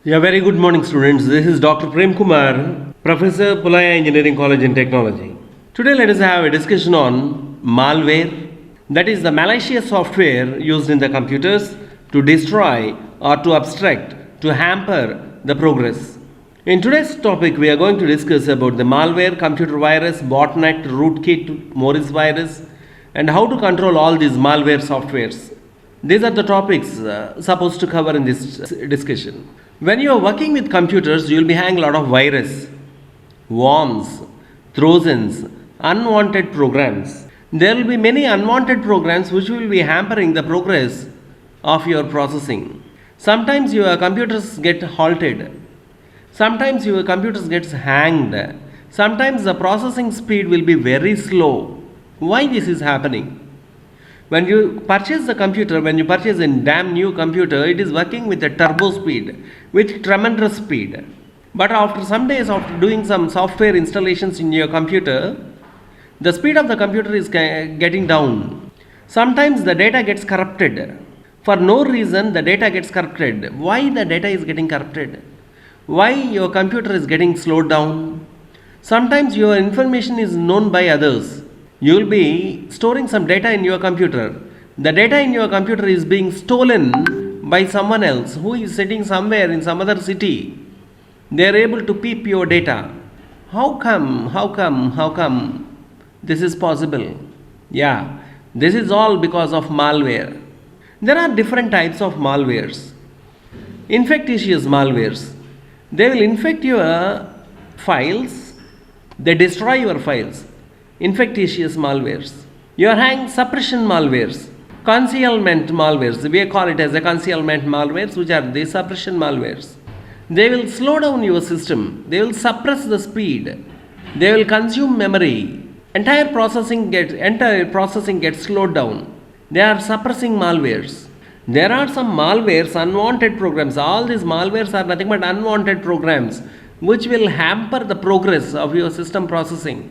Yeah, very good morning, students. This is Dr. Prem Kumar, Professor, Pulaya Engineering College and Technology. Today, let us have a discussion on malware, that is the malicious software used in the computers to destroy or to obstruct, to hamper the progress. In today's topic, we are going to discuss about the malware, computer virus, botnet, rootkit, Morris virus, and how to control all these malware softwares. These are the topics supposed to cover in this discussion. When you are working with computers, you will be having a lot of virus, worms, trojans, unwanted programs. There will be many unwanted programs which will be hampering the progress of your processing. Sometimes your computers get halted. Sometimes your computers gets hanged. Sometimes the processing speed will be very slow. Why this is happening? When you purchase the computer, when you purchase a damn new computer, it is working with a turbo speed, with tremendous speed. But after some days, after doing some software installations in your computer, the speed of the computer is getting down. Sometimes the data gets corrupted. For no reason, the data gets corrupted. Why the data is getting corrupted? Why your computer is getting slowed down? Sometimes your information is known by others. You will be storing some data in your computer. The data in your computer is being stolen by someone else who is sitting somewhere in some other city. They are able to peep your data. How come this is possible? Yeah, this is all because of malware. There are different types of malwares. Infectious malwares. They will infect your files. They destroy your files. Infectious malwares. You are having suppression malwares, concealment malwares. We call it as a concealment malwares, which are the suppression malwares. They will slow down your system. They will suppress the speed. They will consume memory. Entire processing gets slowed down. They are suppressing malwares. There are some malwares, unwanted programs. All these malwares are nothing but unwanted programs which will hamper the progress of your system processing.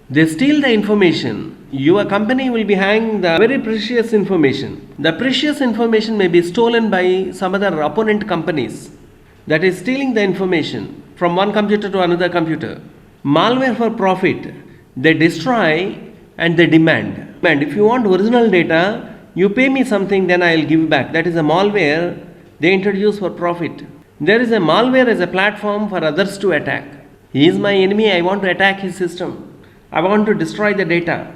They steal the information. Your company will be having the very precious information. The precious information may be stolen by some other opponent companies that is stealing the information from one computer to another computer. Malware for profit. They destroy and they demand. And if you want original data, you pay me something, then I will give back. That is a malware they introduce for profit. There is a malware as a platform for others to attack. He is my enemy, I want to attack his system. I want to destroy the data.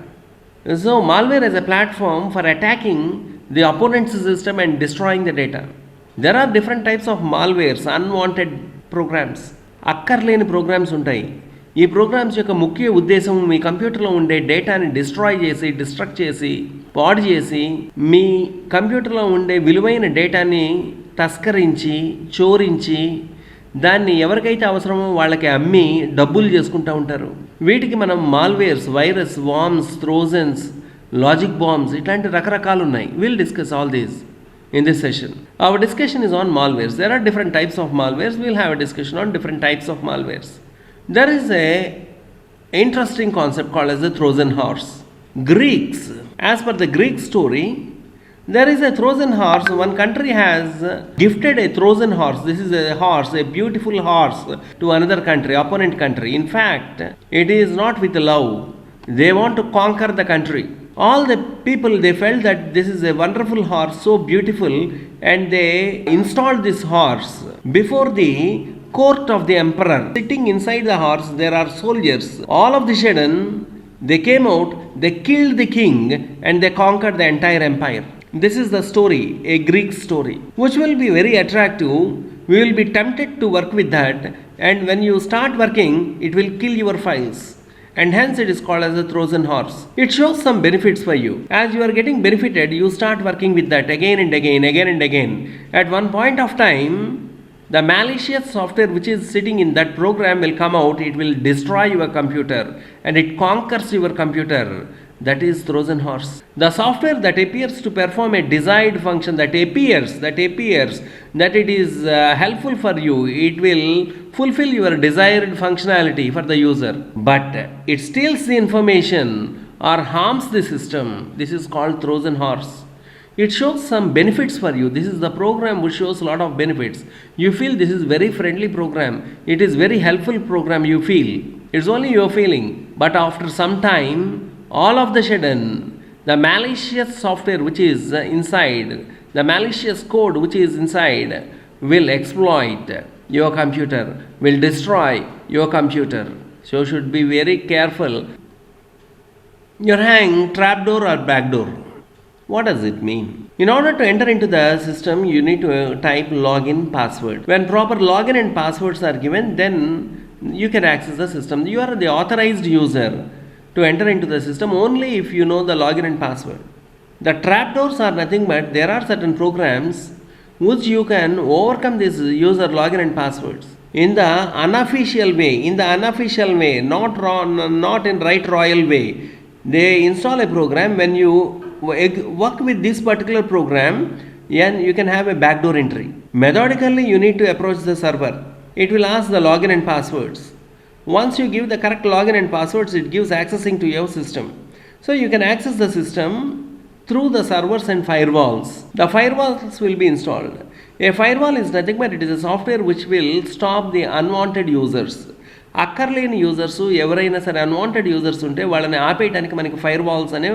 So malware is a platform for attacking the opponent's system and destroying the data. There are different types of malwares, unwanted programs. అక్కర్లేని programmes ఉంటాయి. ఈ programmes యొక్క ముఖ్య ఉద్దేశం మీ కంప్యూటర్లో ఉండే డేటాని destruct చేసి పాడు చేసి మీ కంప్యూటర్లో ఉండే విలువైన డేటాని తస్కరించి చోరించి దాన్ని ఎవరికైతే అవసరమో వాళ్ళకి అమ్మి డబ్బులు చేసుకుంటూ ఉంటారు. వీటికి మనం malwares, virus, worms, trojans, logic bombs ఇట్లాంటి రకరకాలు ఉన్నాయి. Will discuss all these in this session. Our discussion is on malwares. There are different types of malwares. We will have a discussion on different types of malwares. There is a interesting concept called as the Trojan horse. Greeks, as per the Greek story, there is a Trojan horse. One country has gifted a Trojan horse. This is a horse, a beautiful horse, to another country, opponent country. In fact, it is not with love. They want to conquer the country. All the people, they felt that this is a wonderful horse, so beautiful, and they installed this horse before the court of the emperor. Sitting inside the horse, there are soldiers. All of the sudden, they came out, they killed the king, and they conquered the entire empire. This is the story, a Greek story, which will be very attractive. We will be tempted to work with that, and when you start working, it will kill your files. And hence it is called as a Trojan horse. It shows some benefits for you. As you are getting benefited, you start working with that again and again. At one point of time, the malicious software which is sitting in that program will come out. It will destroy your computer and it conquers your computer. That is Trojan horse. The software that appears to perform a desired function, that appears that it is helpful for you, it will fulfill your desired functionality for the user, but it steals the information or harms the system. This is called Trojan horse. It shows some benefits for you. This is the program which shows a lot of benefits. You feel this is very friendly program. It is very helpful program you feel. It's only your feeling. But after some time, all of the sudden, the malicious software which is inside, the malicious code which is inside will exploit your computer, will destroy your computer. So you should be very careful. You're hanging trapdoor or backdoor. What does it mean? In order to enter into the system, you need to type login password. When proper login and passwords are given, then you can access the system. You are the authorized user to enter into the system only if you know the login and password. The trapdoors are nothing but there are certain programs which you can overcome this user login and passwords in the unofficial way. Not in right royal way. They install a program. When you work with this particular program, and you can have a backdoor entry. Methodically, you need to approach the server. It will ask the login and passwords. Once you give the correct login and passwords, it gives accessing to your system. So you can access the system through the servers and firewalls. The firewalls will be installed. A firewall is nothing but it is a software which will stop the unwanted users. అక్కర్లేని users ఎవరైనా సరే unwanted users ఉంటే వాళ్ళని ఆపేయడానికి మనకి fire walls అనే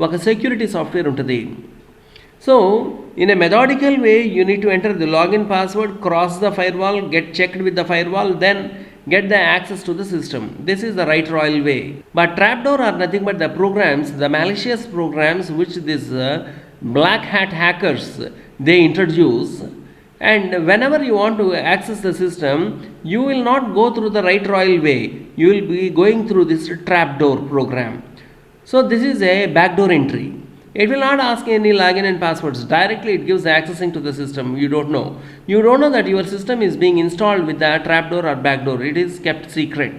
ఒక security software ఉంటుంది. So in a methodical way you need to enter the login password, cross the fire wall, get checked with the fire wall, then get the access to the system. This is the right royal way. But trapdoor are nothing but the programs, the malicious programs which these black hat hackers they introduce. And whenever you want to access the system, you will not go through the right royal way. You will be going through this trapdoor program. So this is a backdoor entry. It will not ask any login and passwords. Directly it gives accessing to the system. You don't know. You don't know that your system is being installed with the trapdoor or backdoor. It is kept secret,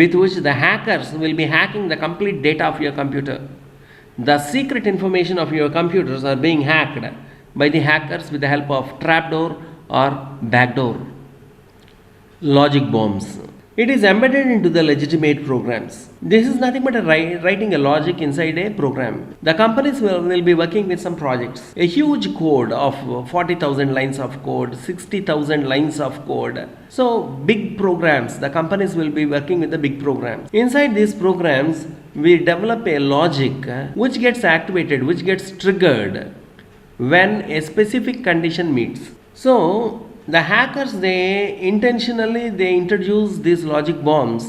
with which the hackers will be hacking the complete data of your computer. The secret information of your computers are being hacked by the hackers with the help of trapdoor or backdoor. Logic bombs. It is embedded into the legitimate programs. This is nothing but writing a logic inside a program. The companies will be working with some projects. A huge code of 40,000 lines of code, 60,000 lines of code. So big programs, the companies will be working with the big programs. Inside these programs, we develop a logic which gets activated, which gets triggered when a specific condition meets. So the hackers, they intentionally introduce these logic bombs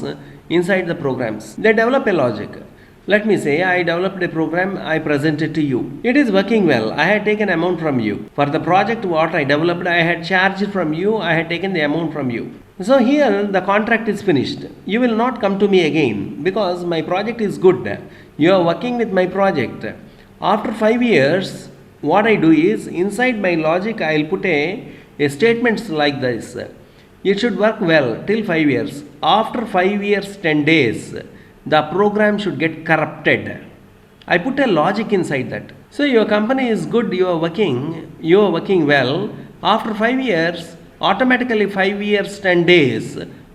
inside the programs. They develop a logic. Let me say I developed a program, I present it to you. It is working well. I had taken amount from you. For the project what I developed, I had charged from you, I had taken the amount from you. So here the contract is finished. You will not come to me again because my project is good. You are working with my project. After 5 years, what I do is inside my logic I will put a statements like this. It should work well till 5 years. After 5 years 10 days, the program should get corrupted. I put a logic inside that. So your company is good, you are working well. After 5 years, automatically 5 years 10 days,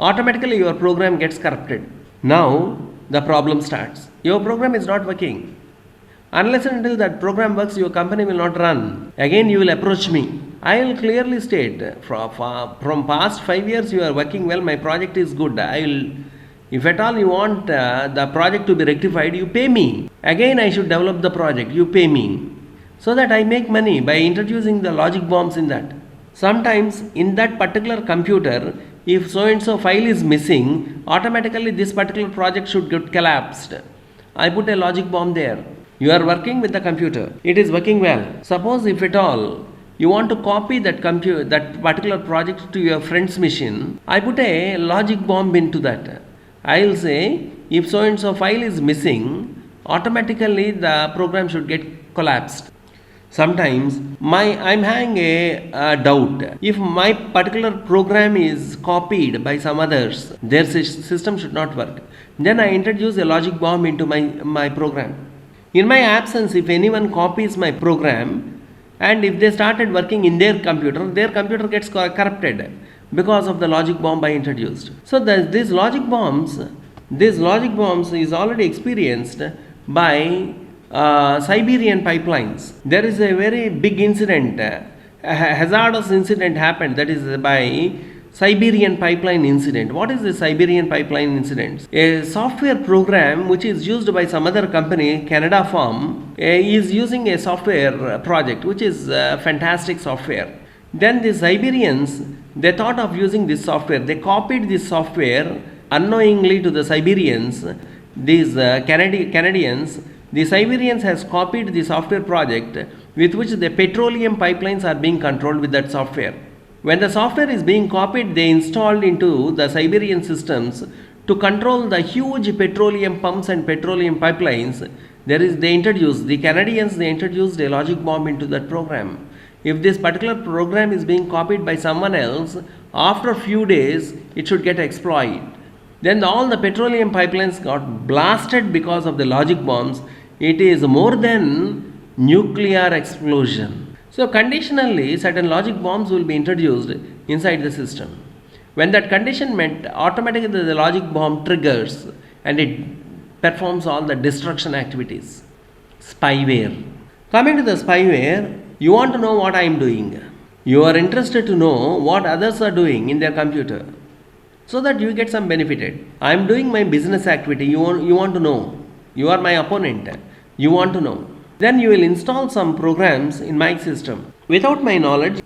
automatically your program gets corrupted. Now the problem starts. Your program is not working. Unless and until that program works, your company will not run. Again you will approach me. I will clearly state from past 5 years you are working well, my project is good. If at all you want the project to be rectified, you pay me. Again I should develop the project, you pay me. So that I make money by introducing the logic bombs in that. Sometimes in that particular computer, if so and so file is missing, automatically this particular project should get collapsed. I put a logic bomb there. You are working with the computer. It is working well. Suppose if at all you want to copy that particular project to your friend's machine, I put a logic bomb into that. I will say if so and so file is missing, automatically the program should get collapsed. Sometimes I'm having a doubt. If my particular program is copied by some others, their system should not work. Then I introduce a logic bomb into my program. In my absence, if anyone copies my program and if they started working in their computer gets corrupted because of the logic bomb I introduced. So these logic bombs is already experienced by Siberian pipelines. There is a very big incident, a hazardous incident happened, that is by Siberian pipeline incident. What is the Siberian pipeline incident? A software program which is used by some other company, Canada firm, is using a software project which is fantastic software. Then the Siberians, they thought of using this software. They copied this software unknowingly to the Siberians. These Canadians, the Siberians has copied the software project with which the petroleum pipelines are being controlled with that software. When the software is being copied, they installed into the Siberian systems to control the huge petroleum pumps and petroleum pipelines. The Canadians introduced a logic bomb into that program. If this particular program is being copied by someone else, after a few days, it should get exploited. Then all the petroleum pipelines got blasted because of the logic bombs. It is more than nuclear explosion. So conditionally, certain logic bombs will be introduced inside the system. When that condition met, automatically the logic bomb triggers and it performs all the destruction activities. Spyware. Coming to the spyware, you want to know what I am doing. You are interested to know what others are doing in their computer, so that you get some benefited. I am doing my business activity, you want to know. You are my opponent, you want to know. Then you will install some programs in my system without my knowledge.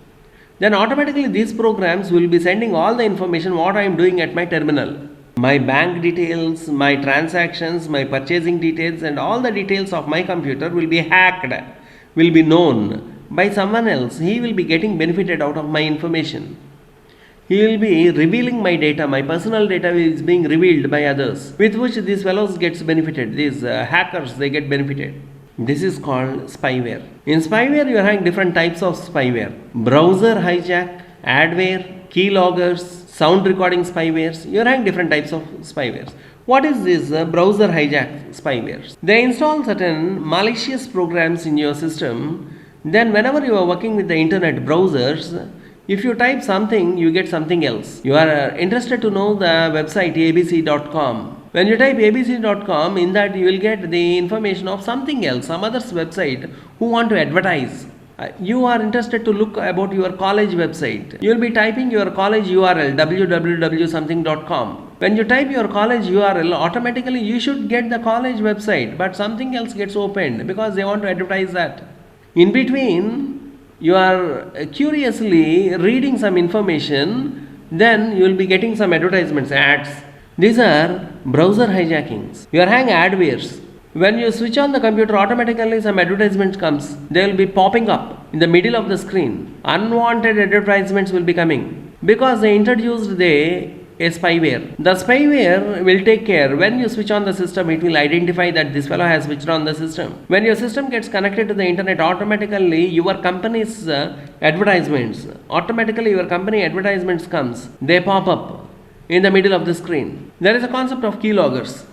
Then automatically these programs will be sending all the information what I am doing at my terminal. My bank details, my transactions, my purchasing details, and all the details of my computer will be hacked, will be known by someone else. He will be getting benefited out of my information. He will be revealing my data. My personal data is being revealed by others, with which these fellows gets benefited. These hackers, they get benefited. This is called spyware. In spyware, you are having different types of spyware. Browser hijack, adware, keyloggers, sound recording spywares. You are having different types of spywares. What is this browser hijack spywares? They install certain malicious programs in your system. Then whenever you are working with the internet browsers, if you type something, you get something else. You are interested to know the website abc.com. When you type abc.com, in that you will get the information of something else, some other's website who want to advertise. You are interested to look about your college website. You will be typing your college URL www.something.com. When you type your college URL, automatically you should get the college website, but something else gets opened because they want to advertise that. In between, you are curiously reading some information, then you will be getting some advertisements, ads. These are browser hijackings. You are having adwares. When you switch on the computer, automatically some advertisements comes. They will be popping up in the middle of the screen. Unwanted advertisements will be coming because they introduced a spyware. The spyware will take care. When you switch on the system, it will identify that this fellow has switched on the system. When your system gets connected to the internet, automatically your company's advertisements comes. They pop up in the middle of the screen. There is a concept of keyloggers.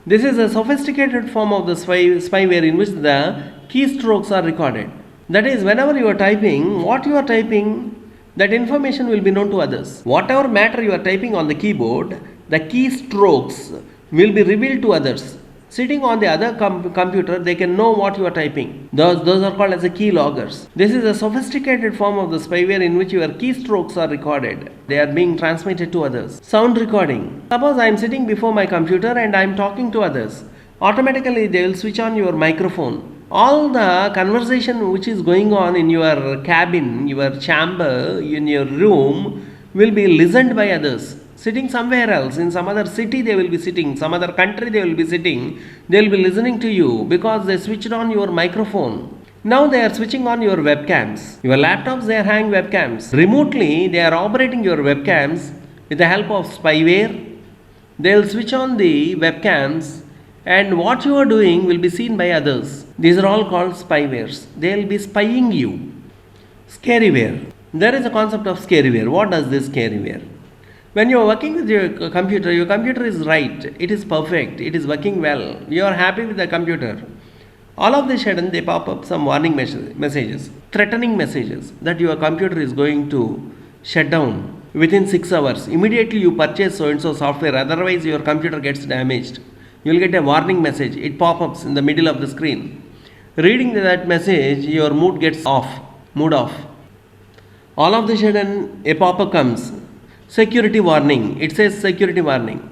This is a sophisticated form of the spyware in which the keystrokes are recorded. That is, whenever you are typing, what you are typing, that information will be known to others. Whatever matter you are typing on the keyboard, the keystrokes will be revealed to others. Sitting on the other computer, they can know what you are typing. Those are called as the keyloggers. This is a sophisticated form of the spyware in which your keystrokes are recorded. They are being transmitted to others. Sound recording. Suppose I am sitting before my computer and I am talking to others. Automatically they will switch on your microphone. All the conversation which is going on in your cabin, your chamber, in your room will be listened by others. Sitting somewhere else, in some other city they will be sitting, some other country they will be sitting, they will be listening to you because they switched on your microphone. Now they are switching on your webcams. Your laptops, they are having webcams. Remotely, they are operating your webcams with the help of spyware. They will switch on the webcams and what you are doing will be seen by others. These are all called spywares. They will be spying you. Scaryware. There is a concept of scaryware. What does this scaryware? When you are working with your computer is right, it is perfect, it is working well, you are happy with the computer. All of the sudden they pop up some warning messages, threatening messages that your computer is going to shut down within 6 hours. Immediately you purchase so and so software, otherwise your computer gets damaged. you will get a warning message. It pop-ups in the middle of the screen. Reading that message, your mood gets off. All of a sudden, a pop-up comes. Security warning. It says security warning.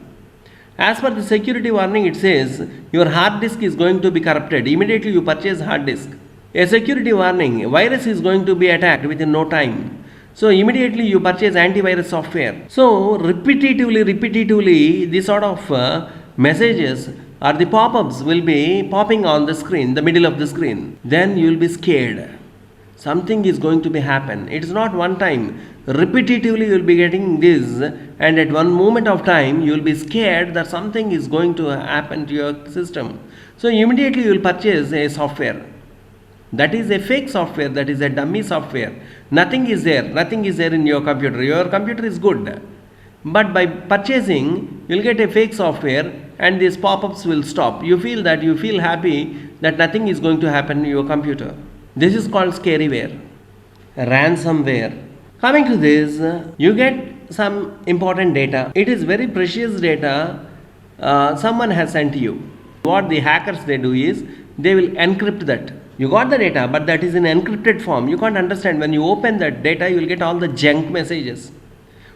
As per the security warning, it says your hard disk is going to be corrupted. Immediately you purchase hard disk. A security warning, virus is going to be attacked within no time. So immediately you purchase antivirus software. So repetitively, these sort of messages or the pop-ups will be popping on the screen, the middle of the screen. Then you will be scared. Something is going to be happen. It is not one time. Repetitively you will be getting this, and at one moment of time you will be scared that something is going to happen to your system. So immediately you will purchase a software. That is a fake software, that is a dummy software. Nothing is there in your computer. Your computer is good. But by purchasing, you will get a fake software and these pop-ups will stop. You feel happy that nothing is going to happen to your computer. This is called scaryware. Ransomware. Coming to this, you get some important data. It is very precious data someone has sent to you. What the hackers they do is, they will encrypt that. You got the data, but that is in encrypted form. You can't understand. When you open that data, you will get all the junk messages.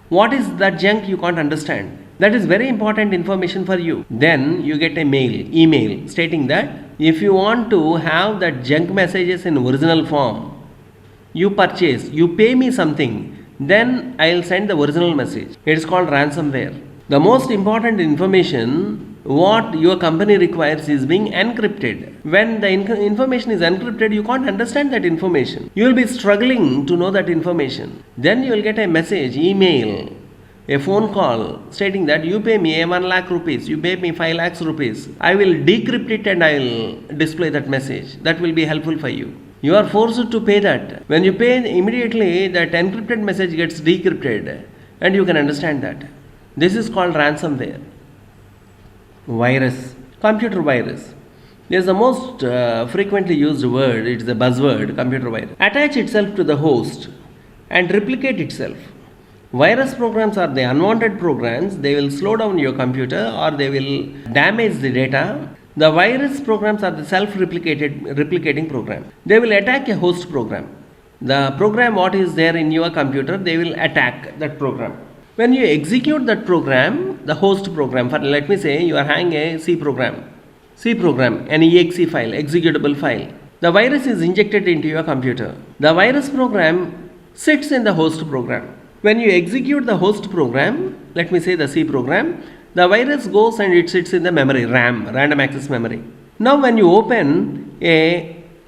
What is that junk? You can't understand. That is very important information for you. Then you get a email stating that if you want to have that junk messages in original form, you purchase, you pay me something, then I will send the original message. It is called ransomware. The most important information what your company requires is being encrypted. When the information is encrypted, you can't understand that information. You will be struggling to know that information. Then you will get a message, email, a phone call stating that you pay me 1 lakh rupees, you pay me 5 lakhs rupees. I will decrypt it and I will display that message. That will be helpful for you. You are forced to pay that. When you pay, immediately that encrypted message gets decrypted and you can understand that. This is called ransomware. Virus, computer virus. This is the most frequently used word. It's the buzzword, computer virus. Attach itself to the host and replicate itself. Virus programs are the unwanted programs. They will slow down your computer or they will damage the data. The virus programs are the replicating program. They will attack a host program. The program what is there in your computer, they will attack that program. When you execute that program, the host program, for let me say you are having a C program, an exe file, executable file. The virus is injected into your computer. The virus program sits in the host program. When you execute the host program, let me say the C program, the virus goes and it sits in the memory, RAM, random access memory. Now when you open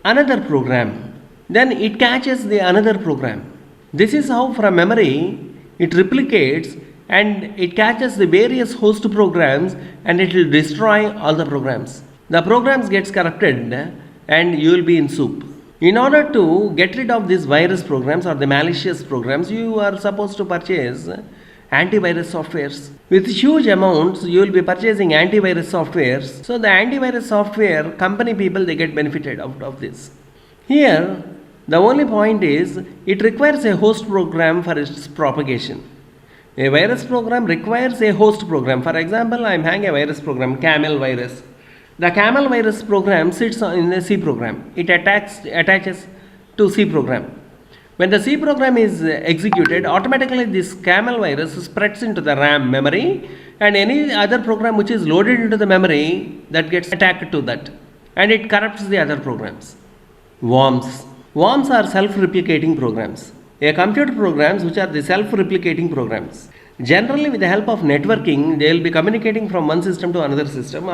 another program, then it catches the another program. This is how from memory it replicates and it catches the various host programs and it will destroy all the programs. The programs gets corrupted and you will be in soup. In order to get rid of these virus programs or the malicious programs, you are supposed to purchase antivirus softwares. With huge amounts, you will be purchasing antivirus softwares. So the antivirus software company people, they get benefited out of this. Here, the only point is, it requires a host program for its propagation. A virus program requires a host program. For example, I am having a virus program, Camel virus. The Camel virus program sits in a C program. It attaches to C program. When the C program is executed, automatically this Camel virus spreads into the RAM memory and any other program which is loaded into the memory that gets attacked to that and it corrupts the other programs. Worms. Worms are self-replicating programs. Computer programs which are the self-replicating programs. Generally with the help of networking, they will be communicating from one system to another system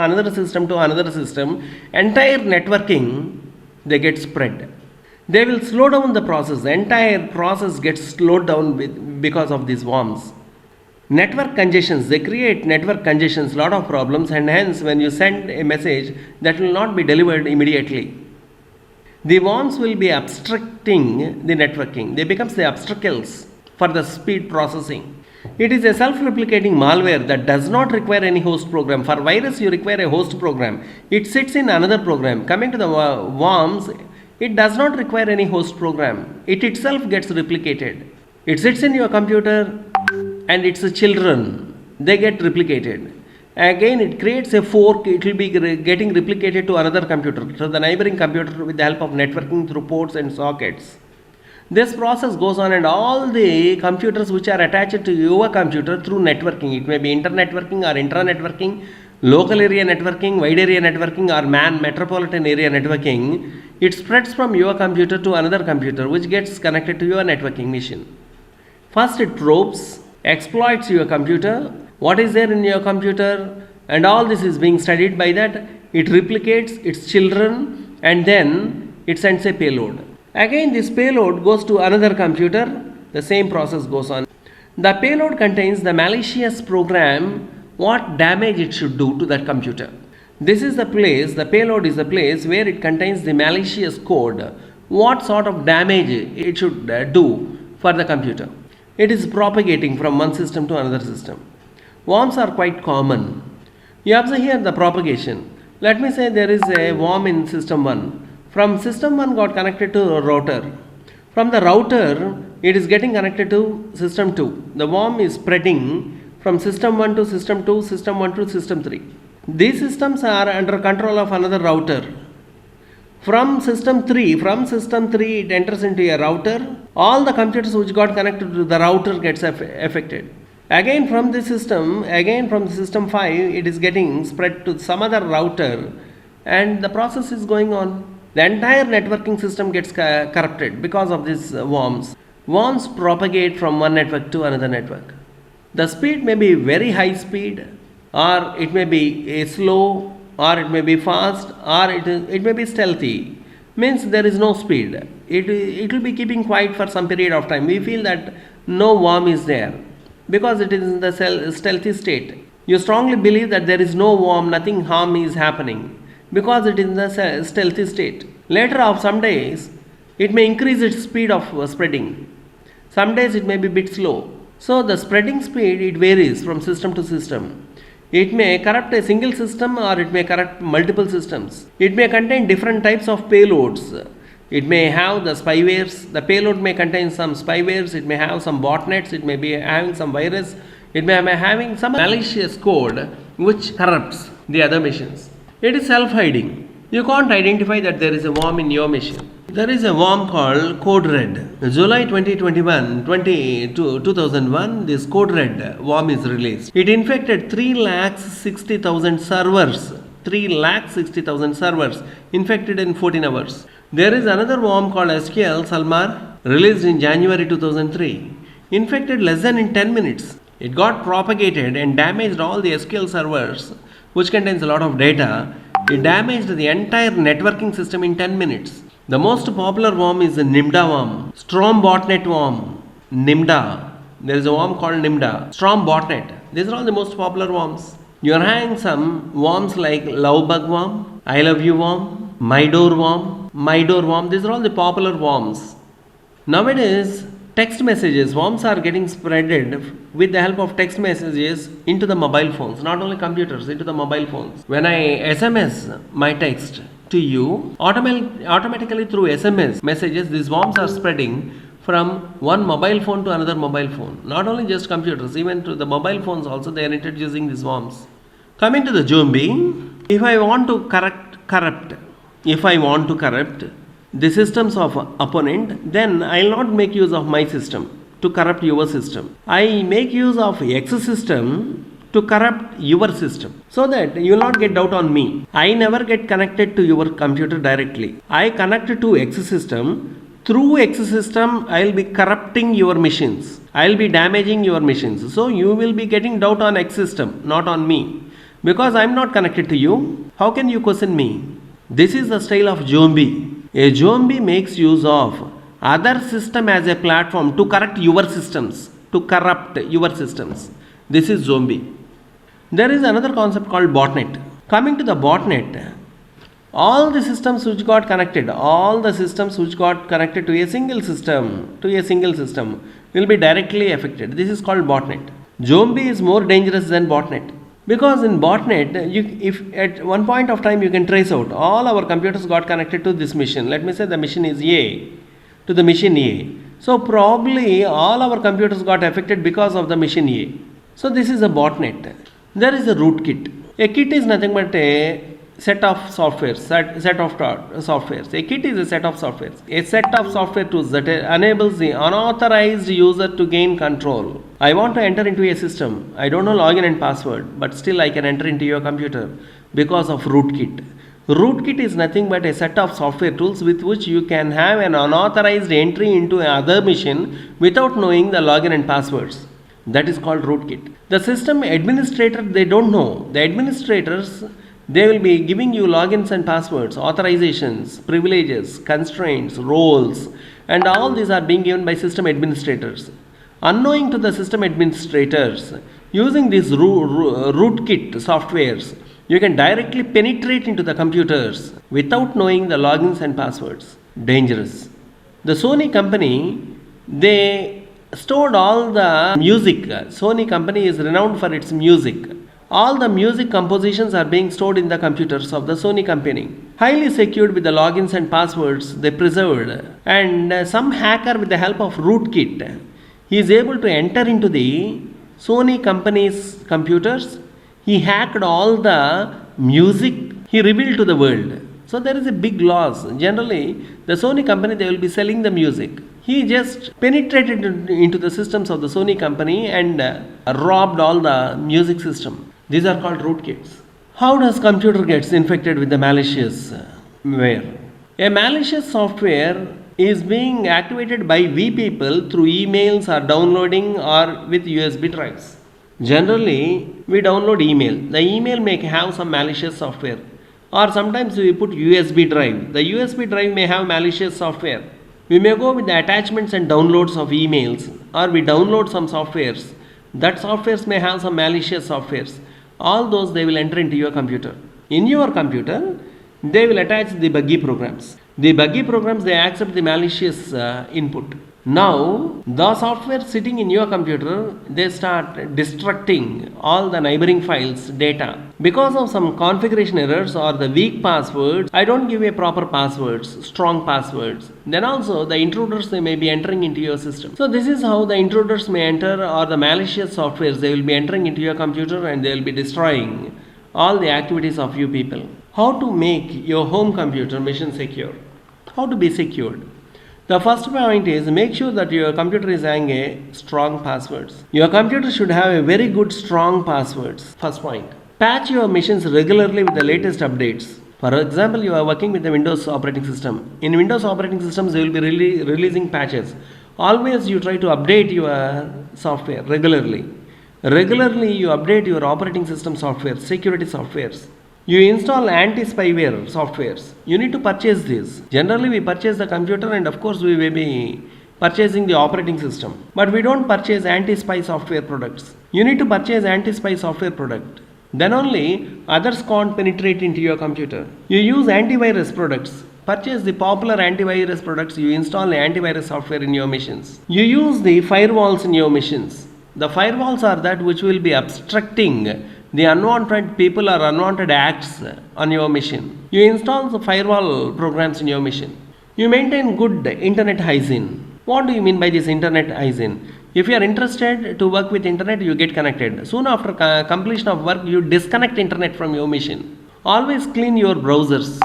to another system. Entire networking, they get spread. They will slow down the process. The entire process gets slowed down because of these worms. Network congestions, they create network congestions, lot of problems, and hence when you send a message, that will not be delivered immediately. The worms will be obstructing the networking. They become the obstacles for the speed processing. It is a self-replicating malware that does not require any host program. For virus, you require a host program. It sits in another program. Coming to the worms, it does not require any host program. It itself gets replicated. It sits in your computer and its children, they get replicated. Again, it creates a fork. It will be getting replicated to another computer, to the neighboring computer, with the help of networking through ports and sockets. This process goes on, and all the computers which are attached to your computer through networking, it may be inter-networking or intra-networking, local area networking, wide area networking, or metropolitan area networking, it spreads from your computer to another computer which gets connected to your networking machine. First it probes, exploits your computer, what is there in your computer, and all this is being studied by that. It replicates its children, and then it sends a payload. Again, this payload goes to another computer. The same process goes on. The payload contains the malicious program, what damage it should do to that computer. This is the place, the payload is the place where it contains the malicious code, what sort of damage it should do for the computer. It is propagating from one system to another system. Worms are quite common. You observe here the propagation. Let me say there is a worm in system 1. From system 1 got connected to a router. From the router, it is getting connected to system 2. The worm is spreading from system 1 to system 2, system 1 to system 3. These systems are under control of another router. From system 3, it enters into a router. All the computers which got connected to the router gets affected. Again from the system 5, it is getting spread to some other router, and the process is going on. The entire networking system gets corrupted because of these worms. Worms propagate from one network to another network. The speed may be very high speed, or it may be slow, or it may be fast, or it may be stealthy. Means there is no speed. It will be keeping quiet for some period of time. We feel that no worm is there because it is in the stealthy state. You strongly believe that there is no worm, nothing harm is happening, because it is in the stealthy state. Later of some days, it may increase its speed of spreading. Some days it may be a bit slow. So the spreading speed, it varies from system to system. It may corrupt a single system, or it may corrupt multiple systems. It may contain different types of payloads. It may have the spywares. The payload may contain some spywares. It may have some botnets. It may be having some virus. It may be having some malicious code which corrupts the other machines. It is self-hiding. You can't identify that there is a worm in your machine. There is a worm called Code Red. July 2001, this Code Red worm is released. It infected 360,000 servers. 360,000 servers infected in 14 hours. There is another worm called SQL Salmar, released in January 2003. Infected less than in 10 minutes. It got propagated and damaged all the SQL servers, which contains a lot of data. It damaged the entire networking system in 10 minutes. The most popular worm is the NIMDA worm, Storm Botnet worm, NIMDA. There is a worm called NIMDA, Storm Botnet. These are all the most popular worms. You are having some worms like Lovebug worm, I Love You worm, My Door worm. These are all the popular worms. Nowadays, text messages, worms are getting spreaded with the help of text messages into the mobile phones, not only computers, into the mobile phones. When I SMS my text to you, automatically through SMS messages, these worms are spreading from one mobile phone to another mobile phone. Not only just computers, even to the mobile phones also they are introducing these worms. Coming to the zombie, if I want to corrupt the systems of opponent, then I will not make use of my system to corrupt your system. I make use of X system to corrupt your system, so that you will not get doubt on me. I never get connected to your computer directly. I connect to X system. Through X system, I will be corrupting your machines. I will be damaging your machines. So you will be getting doubt on X system, not on me. Because I am not connected to you, how can you question me? This is the style of zombie. A zombie makes use of other system as a platform to corrupt your systems, to corrupt your systems. This is zombie. There is another concept called botnet. Coming to the botnet, all the systems which got connected to a single system, will be directly affected. This is called botnet. Zombie is more dangerous than botnet. Because in botnet, if at one point of time you can trace out all our computers got connected to this machine. Let me say the machine is A to the machine A. So probably all our computers got affected because of the machine A. So this is a botnet. There is a rootkit. A kit is nothing but a set of softwares, set of softwares. A kit is a set of softwares. A set of software tools that enables the unauthorized user to gain control. I want to enter into a system. I don't know login and password, but still I can enter into your computer because of rootkit. Rootkit is nothing but a set of software tools with which you can have an unauthorized entry into another machine without knowing the login and passwords. That is called rootkit. The system administrator, they don't know. The administrators, they will be giving you logins and passwords, authorizations, privileges, constraints, roles, and all these are being given by system administrators. Unknowing to the system administrators, using these rootkit softwares, you can directly penetrate into the computers without knowing the logins and passwords. Dangerous. The Sony company, they stored all the music. Sony company is renowned for its music. All the music compositions are being stored in the computers of the Sony company. Highly secured with the logins and passwords they preserved. And some hacker with the help of rootkit, he is able to enter into the Sony company's computers. He hacked all the music he revealed to the world. So there is a big loss. Generally, the Sony company, they will be selling the music. He just penetrated into the systems of the Sony company and robbed all the music system. These are called rootkits. How does computer gets infected with the malicious ware? A malicious software is being activated by we people through emails or downloading or with USB drives. Generally, we download email. The email may have some malicious software, or sometimes we put USB drive. The USB drive may have malicious software. We may go with the attachments and downloads of emails, or we download some softwares. That softwares may have some malicious softwares. All those they will enter into your computer. In your computer, they will attach the buggy programs. The buggy programs, they accept the malicious input. Now, the software sitting in your computer, they start destructing all the neighboring files data. Because of some configuration errors or the weak passwords, I don't give a proper passwords, strong passwords. Then also the intruders, they may be entering into your system. So this is how the intruders may enter, or the malicious softwares, they will be entering into your computer and they will be destroying all the activities of you people. How to make your home computer machine secure? How to be secured? The first point is, make sure that your computer is having a strong passwords. Your computer should have a very good strong passwords. First point. Patch your machines regularly with the latest updates. For example, you are working with the Windows operating system. In Windows operating systems, they will be releasing patches. Always you try to update your software regularly. Regularly you update your operating system software, security softwares. You install anti-spyware softwares. You need to purchase this. Generally, we purchase the computer and of course we will be purchasing the operating system. But we don't purchase anti-spy software products. You need to purchase anti-spy software product. Then only others can't penetrate into your computer. You use antivirus products. Purchase the popular antivirus products. You install the antivirus software in your machines. You use the firewalls in your machines. The firewalls are that which will be obstructing the unwanted people or unwanted acts on your machine. You install the firewall programs in your machine. You maintain good internet hygiene. What do you mean by this internet hygiene? If you are interested to work with internet, you get connected. Soon after completion of work, you disconnect internet from your machine. Always clean your browsers.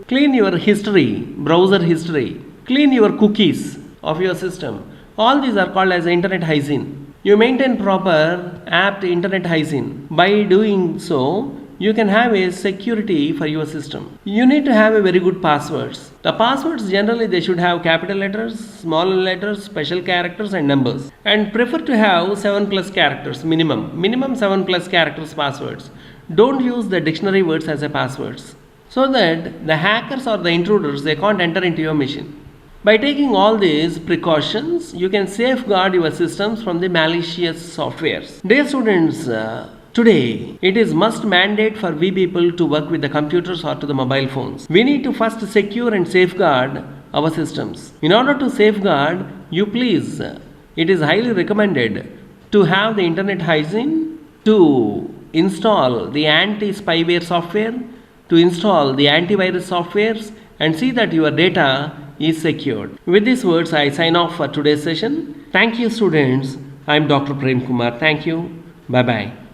Clean your history, browser history. Clean your cookies of your system. All these are called as internet hygiene. You maintain proper apt internet hygiene. By doing so, you can have a security for your system. You need to have a very good passwords. The passwords generally they should have capital letters, small letters, special characters and numbers. And prefer to have 7+ characters minimum. Minimum 7+ characters passwords. Don't use the dictionary words as a passwords. So that the hackers or the intruders, they can't enter into your machine. By taking all these precautions, you can safeguard your systems from the malicious softwares. Dear students, today it is must mandate for we people to work with the computers or to the mobile phones. We need to first secure and safeguard our systems. In order to safeguard, you please, it is highly recommended to have the internet hygiene, to install the anti-spyware software, to install the antivirus softwares, and see that your data is secured. With these words, I sign off for today's session. Thank you, students. I am Dr. Prem Kumar. Thank you. Bye-bye.